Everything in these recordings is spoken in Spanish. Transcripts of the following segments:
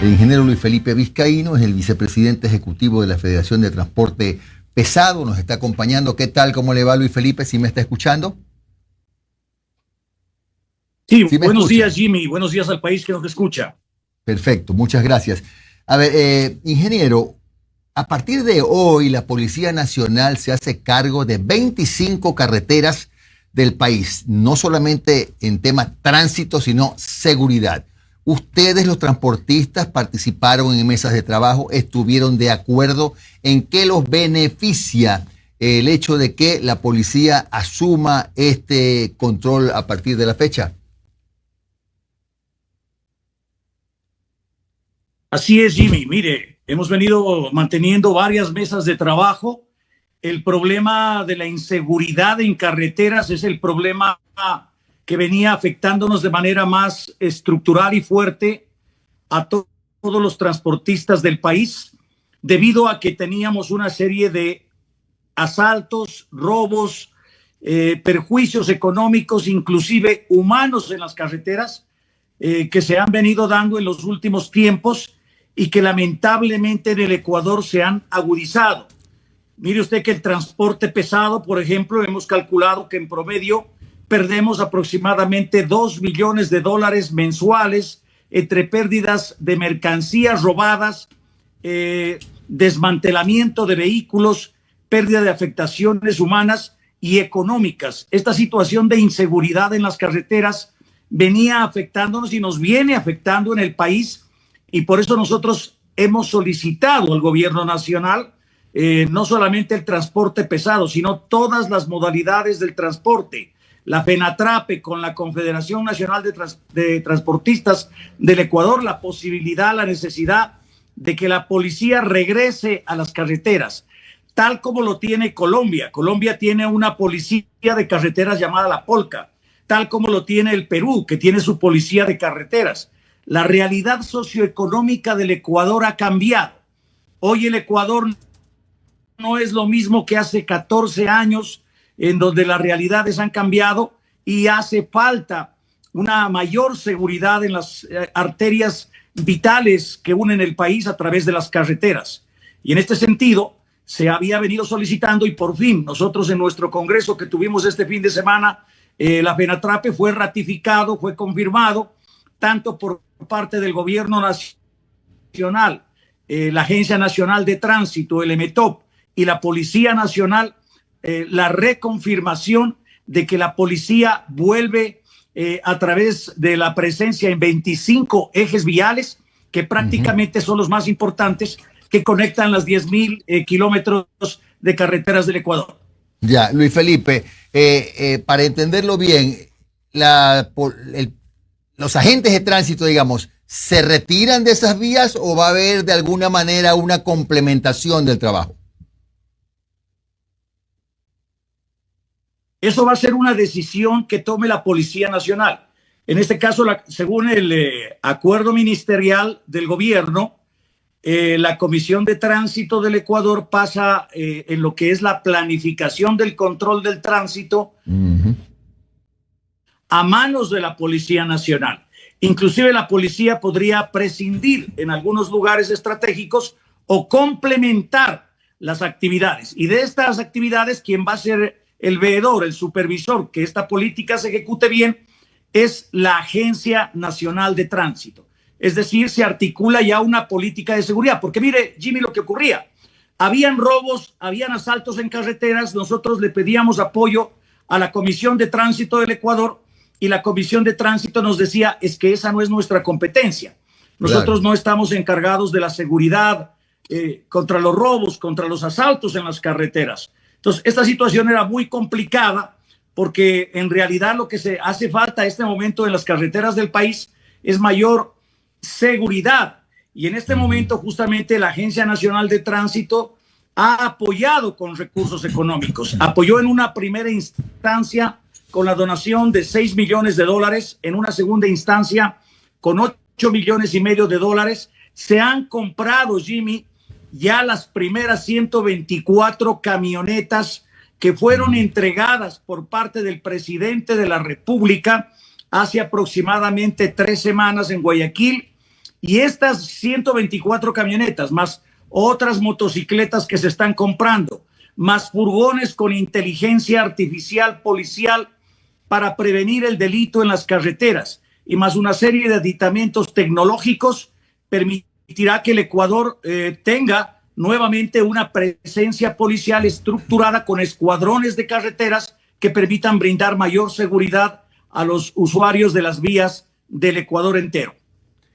El ingeniero Luis Felipe Vizcaíno es el vicepresidente ejecutivo de la Federación de Transporte Pesado. Nos está acompañando. ¿Qué tal? ¿Cómo le va, Luis Felipe? ¿Sí me está escuchando? Sí, buenos días, Jimmy. Buenos días al país que nos escucha. Perfecto, muchas gracias. A ver, ingeniero, a partir de hoy la Policía Nacional se hace cargo de 25 carreteras del país, no solamente en tema tránsito, sino seguridad. Ustedes, los transportistas, participaron en mesas de trabajo, estuvieron de acuerdo en qué los beneficia el hecho de que la policía asuma este control a partir de la fecha. Así es, Jimmy. Mire, hemos venido manteniendo varias mesas de trabajo. El problema de la inseguridad en carreteras es el problema que venía afectándonos de manera más estructural y fuerte a todos los transportistas del país, debido a que teníamos una serie de asaltos, robos, perjuicios económicos, inclusive humanos en las carreteras, que se han venido dando en los últimos tiempos y que lamentablemente en el Ecuador se han agudizado. Mire usted que el transporte pesado, por ejemplo, hemos calculado que en promedio perdemos aproximadamente $2 billones mensuales entre pérdidas de mercancías robadas, desmantelamiento de vehículos, pérdida de afectaciones humanas y económicas. Esta situación de inseguridad en las carreteras venía afectándonos y nos viene afectando en el país, y por eso nosotros hemos solicitado al gobierno nacional no solamente el transporte pesado, sino todas las modalidades del transporte. La FENATRAPE con la Confederación Nacional de Transportistas del Ecuador, la posibilidad, la necesidad de que la policía regrese a las carreteras, tal como lo tiene Colombia. Colombia tiene una policía de carreteras llamada la Polca, tal como lo tiene el Perú, que tiene su policía de carreteras. La realidad socioeconómica del Ecuador ha cambiado. Hoy el Ecuador no es lo mismo que hace 14 años, en donde las realidades han cambiado y hace falta una mayor seguridad en las arterias vitales que unen el país a través de las carreteras. Y en este sentido, se había venido solicitando, y por fin nosotros en nuestro congreso que tuvimos este fin de semana, la FENATRAPE fue ratificado, fue confirmado, tanto por parte del gobierno nacional, la Agencia Nacional de Tránsito, el EMETOP, y la Policía Nacional, la reconfirmación de que la policía vuelve a través de la presencia en 25 ejes viales, que prácticamente son los más importantes, que conectan las 10,000 kilómetros de carreteras del Ecuador. Ya, Luis Felipe, para entenderlo bien, los agentes de tránsito, digamos, ¿se retiran de esas vías o va a haber de alguna manera una complementación del trabajo? Eso va a ser una decisión que tome la Policía Nacional. En este caso, según el acuerdo ministerial del gobierno, la Comisión de Tránsito del Ecuador pasa en lo que es la planificación del control del tránsito a manos de la Policía Nacional. Inclusive la policía podría prescindir en algunos lugares estratégicos o complementar las actividades. Y de estas actividades, ¿quién va a ser el veedor, el supervisor, que esta política se ejecute bien? Es la Agencia Nacional de Tránsito. Es decir, se articula ya una política de seguridad. Porque mire, Jimmy, lo que ocurría, habían robos, habían asaltos en carreteras. Nosotros le pedíamos apoyo a la Comisión de Tránsito del Ecuador y la Comisión de Tránsito nos decía, es que esa no es nuestra competencia. Nosotros no estamos encargados de la seguridad contra los robos, contra los asaltos en las carreteras. Entonces, esta situación era muy complicada porque en realidad lo que se hace falta en este momento en las carreteras del país es mayor seguridad. Y en este momento justamente la Agencia Nacional de Tránsito ha apoyado con recursos económicos. Apoyó en una primera instancia con la donación de $6 millones, en una segunda instancia con $8,5 millones. Se han comprado, Jimmy, ya las primeras 124 camionetas que fueron entregadas por parte del presidente de la República hace aproximadamente 3 semanas en Guayaquil, Y estas 124 camionetas, más otras motocicletas que se están comprando, más furgones con inteligencia artificial policial para prevenir el delito en las carreteras, y más una serie de aditamentos tecnológicos, permitirá que el Ecuador tenga nuevamente una presencia policial estructurada con escuadrones de carreteras que permitan brindar mayor seguridad a los usuarios de las vías del Ecuador entero.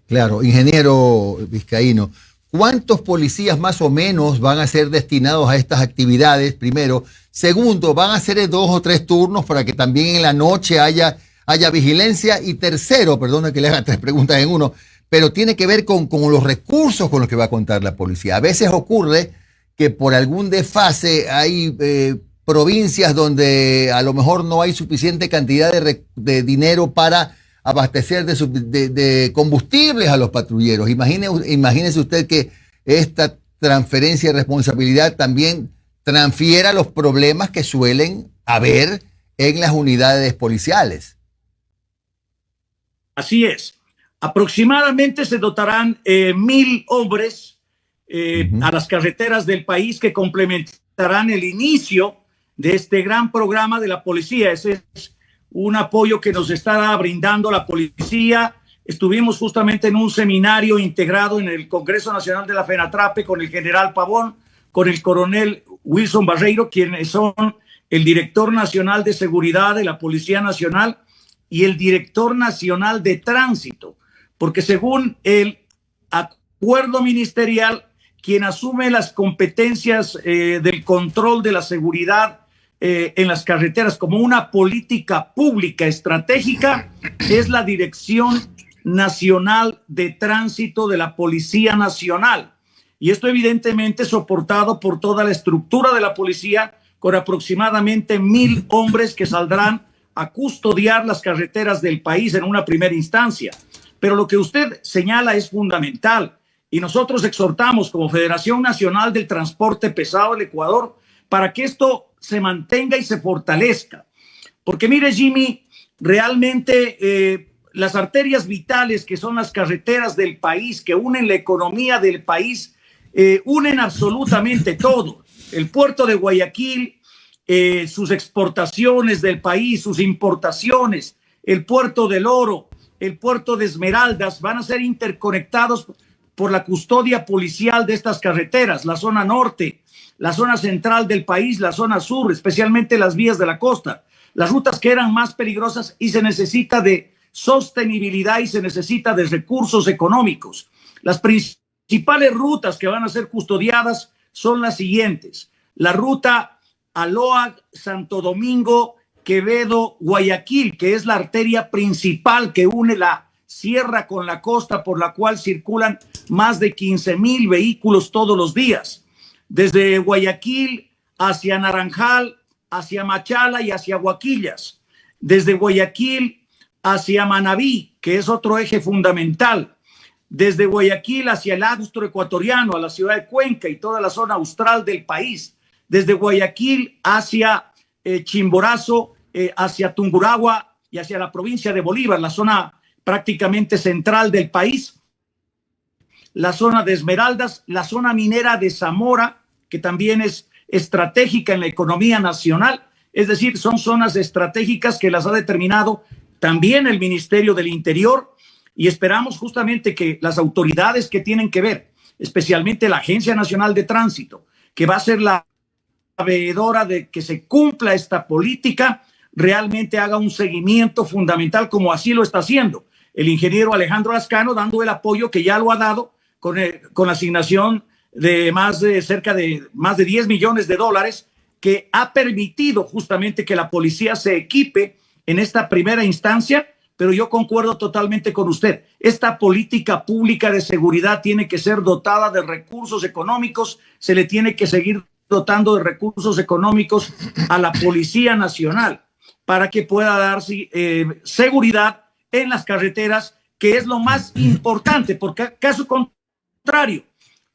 Claro, ingeniero Vizcaíno, ¿cuántos policías más o menos van a ser destinados a estas actividades? Primero. Segundo, ¿van a hacer 2 o 3 turnos para que también en la noche haya vigilancia? Y tercero, perdona que le haga 3 preguntas en uno, pero tiene que ver con los recursos con los que va a contar la policía. A veces ocurre que por algún desfase hay provincias donde a lo mejor no hay suficiente cantidad de dinero para abastecer de combustibles a los patrulleros. Imagínese usted que esta transferencia de responsabilidad también transfiera los problemas que suelen haber en las unidades policiales. Así es. Aproximadamente se dotarán 1,000 hombres a las carreteras del país que complementarán el inicio de este gran programa de la policía. Ese es un apoyo que nos está brindando la policía. Estuvimos justamente en un seminario integrado en el Congreso Nacional de la FENATRAPE con el general Pavón, con el coronel Wilson Barreiro, quienes son el director nacional de seguridad de la Policía Nacional y el director nacional de tránsito, porque según el acuerdo ministerial, quien asume las competencias del control de la seguridad en las carreteras como una política pública estratégica es la Dirección Nacional de Tránsito de la Policía Nacional. Y esto evidentemente soportado por toda la estructura de la policía, con aproximadamente 1,000 hombres que saldrán a custodiar las carreteras del país en una primera instancia. Pero lo que usted señala es fundamental y nosotros exhortamos como Federación Nacional del Transporte Pesado del Ecuador para que esto se mantenga y se fortalezca. Porque mire, Jimmy, realmente las arterias vitales que son las carreteras del país, que unen la economía del país, unen absolutamente todo. El puerto de Guayaquil, sus exportaciones del país, sus importaciones, el puerto del Oro, el puerto de Esmeraldas, van a ser interconectados por la custodia policial de estas carreteras, la zona norte, la zona central del país, la zona sur, especialmente las vías de la costa, las rutas que eran más peligrosas, y se necesita de sostenibilidad y se necesita de recursos económicos. Las principales rutas que van a ser custodiadas son las siguientes: la ruta Aloa, Santo Domingo, Quevedo, Guayaquil, que es la arteria principal que une la sierra con la costa, por la cual circulan más de 15,000 vehículos todos los días. Desde Guayaquil hacia Naranjal, hacia Machala y hacia Huaquillas. Desde Guayaquil hacia Manabí, que es otro eje fundamental. Desde Guayaquil hacia el Austro Ecuatoriano, a la ciudad de Cuenca y toda la zona austral del país. Desde Guayaquil hacia Chimborazo, hacia Tungurahua y hacia la provincia de Bolívar, la zona prácticamente central del país. La zona de Esmeraldas, la zona minera de Zamora, que también es estratégica en la economía nacional. Es decir, son zonas estratégicas que las ha determinado también el Ministerio del Interior, y esperamos justamente que las autoridades que tienen que ver, especialmente la Agencia Nacional de Tránsito, que va a ser la veedora de que se cumpla esta política, realmente haga un seguimiento fundamental, como así lo está haciendo el ingeniero Alejandro Lascano, dando el apoyo que ya lo ha dado con la asignación de cerca de más de 10 millones de dólares, que ha permitido justamente que la policía se equipe en esta primera instancia. Pero yo concuerdo totalmente con usted. Esta política pública de seguridad tiene que ser dotada de recursos económicos, se le tiene que seguir dotando de recursos económicos a la Policía Nacional para que pueda dar seguridad en las carreteras, que es lo más importante, porque caso contrario,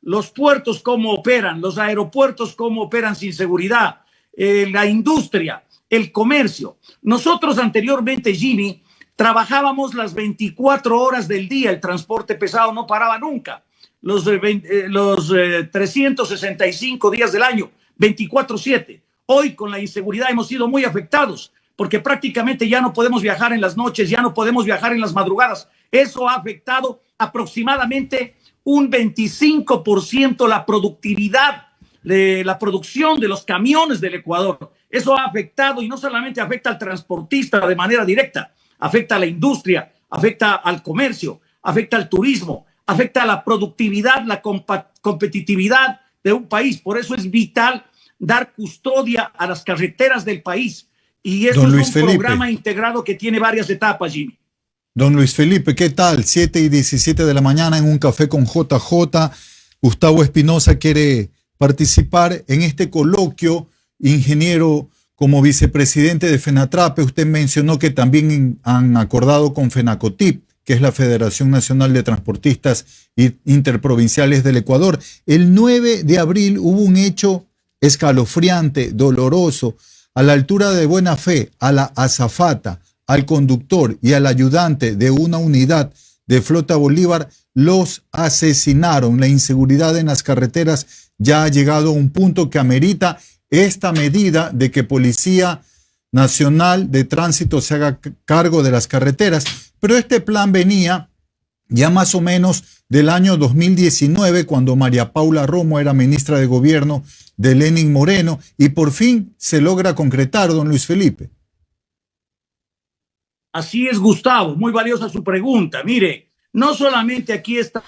los puertos cómo operan, los aeropuertos cómo operan sin seguridad, la industria, el comercio. Nosotros anteriormente, Jimmy, Trabajábamos las 24 horas del día, el transporte pesado no paraba nunca. Los 365 días del año, 24/7. Hoy con la inseguridad hemos sido muy afectados porque prácticamente ya no podemos viajar en las noches, ya no podemos viajar en las madrugadas. Eso ha afectado aproximadamente un 25% la productividad de la producción de los camiones del Ecuador. Eso ha afectado y no solamente afecta al transportista de manera directa, afecta a la industria, afecta al comercio, afecta al turismo, afecta a la productividad, la competitividad de un país. Por eso es vital dar custodia a las carreteras del país. Y eso es un programa integrado que tiene varias etapas, Jimmy. Don Luis Felipe, ¿qué tal? 7:17 de la mañana en un café con JJ. Gustavo Espinosa quiere participar en este coloquio. Ingeniero, como vicepresidente de FENATRAPE, usted mencionó que también han acordado con FENACOTIP, que es la Federación Nacional de Transportistas Interprovinciales del Ecuador. El 9 de abril hubo un hecho escalofriante, doloroso, a la altura de Buena Fe, a la azafata, al conductor y al ayudante de una unidad de Flota Bolívar, los asesinaron. La inseguridad en las carreteras ya ha llegado a un punto que amerita esta medida de que Policía Nacional de Tránsito se haga cargo de las carreteras. Pero este plan venía ya más o menos del año 2019, cuando María Paula Romo era ministra de Gobierno de Lenín Moreno, y por fin se logra concretar, don Luis Felipe. Así es, Gustavo, muy valiosa su pregunta. Mire, no solamente aquí está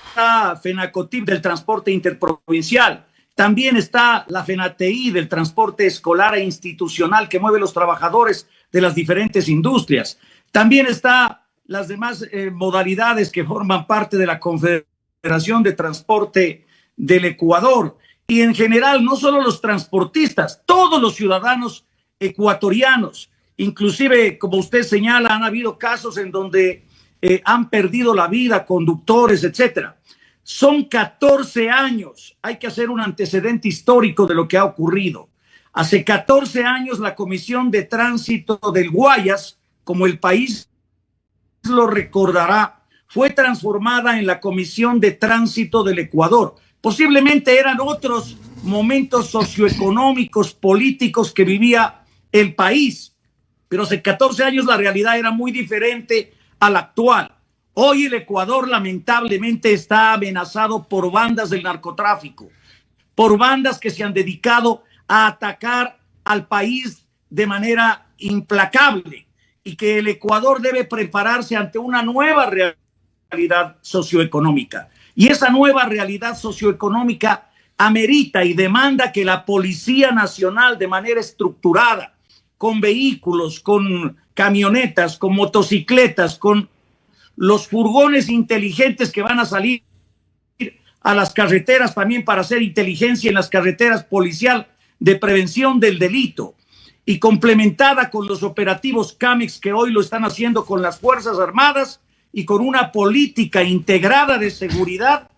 FENACOTIP del transporte interprovincial, también está la FENATI del transporte escolar e institucional que mueve los trabajadores de las diferentes industrias. También está las demás modalidades que forman parte de la Confederación de Transporte del Ecuador. Y en general, no solo los transportistas, todos los ciudadanos ecuatorianos. Inclusive, como usted señala, han habido casos en donde han perdido la vida conductores, etcétera. Son 14 años. Hay que hacer un antecedente histórico de lo que ha ocurrido. Hace 14 años la Comisión de Tránsito del Guayas, como el país lo recordará, fue transformada en la Comisión de Tránsito del Ecuador. Posiblemente eran otros momentos socioeconómicos, políticos que vivía el país, pero hace 14 años la realidad era muy diferente a la actual. Hoy el Ecuador lamentablemente está amenazado por bandas del narcotráfico, por bandas que se han dedicado a atacar al país de manera implacable, y que el Ecuador debe prepararse ante una nueva realidad socioeconómica. Y esa nueva realidad socioeconómica amerita y demanda que la Policía Nacional, de manera estructurada, con vehículos, con camionetas, con motocicletas, con los furgones inteligentes que van a salir a las carreteras también para hacer inteligencia en las carreteras policial de prevención del delito, y complementada con los operativos CAMEX que hoy lo están haciendo con las Fuerzas Armadas y con una política integrada de seguridad,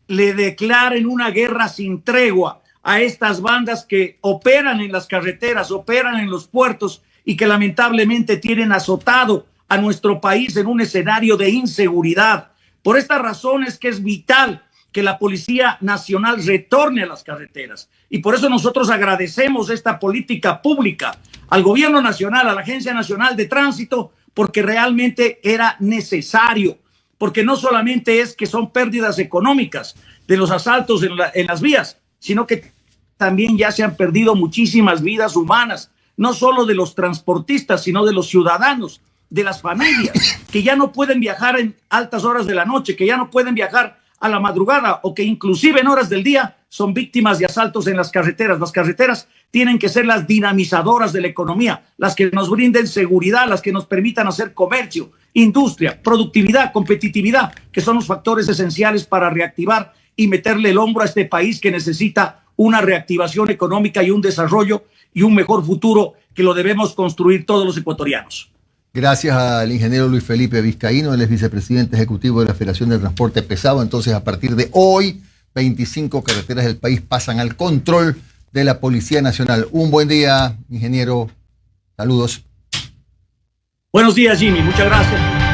le declaren una guerra sin tregua a estas bandas que operan en las carreteras, operan en los puertos y que lamentablemente tienen azotado a nuestro país en un escenario de inseguridad. Por esta razón es que es vital que la Policía Nacional retorne a las carreteras. Y por eso nosotros agradecemos esta política pública al Gobierno Nacional, a la Agencia Nacional de Tránsito, porque realmente era necesario, porque no solamente es que son pérdidas económicas de los asaltos en las vías, sino que también ya se han perdido muchísimas vidas humanas, no solo de los transportistas, sino de los ciudadanos, de las familias, que ya no pueden viajar en altas horas de la noche, que ya no pueden viajar a la madrugada, o que inclusive en horas del día son víctimas de asaltos en las carreteras. Las carreteras tienen que ser las dinamizadoras de la economía, las que nos brinden seguridad, las que nos permitan hacer comercio, industria, productividad, competitividad, que son los factores esenciales para reactivar y meterle el hombro a este país que necesita una reactivación económica y un desarrollo y un mejor futuro que lo debemos construir todos los ecuatorianos. Gracias al ingeniero Luis Felipe Vizcaíno, él es vicepresidente ejecutivo de la Federación de Transporte Pesado. Entonces, a partir de hoy, 25 carreteras del país pasan al control de la Policía Nacional. Un buen día, ingeniero. Saludos. Buenos días, Jimmy. Muchas gracias.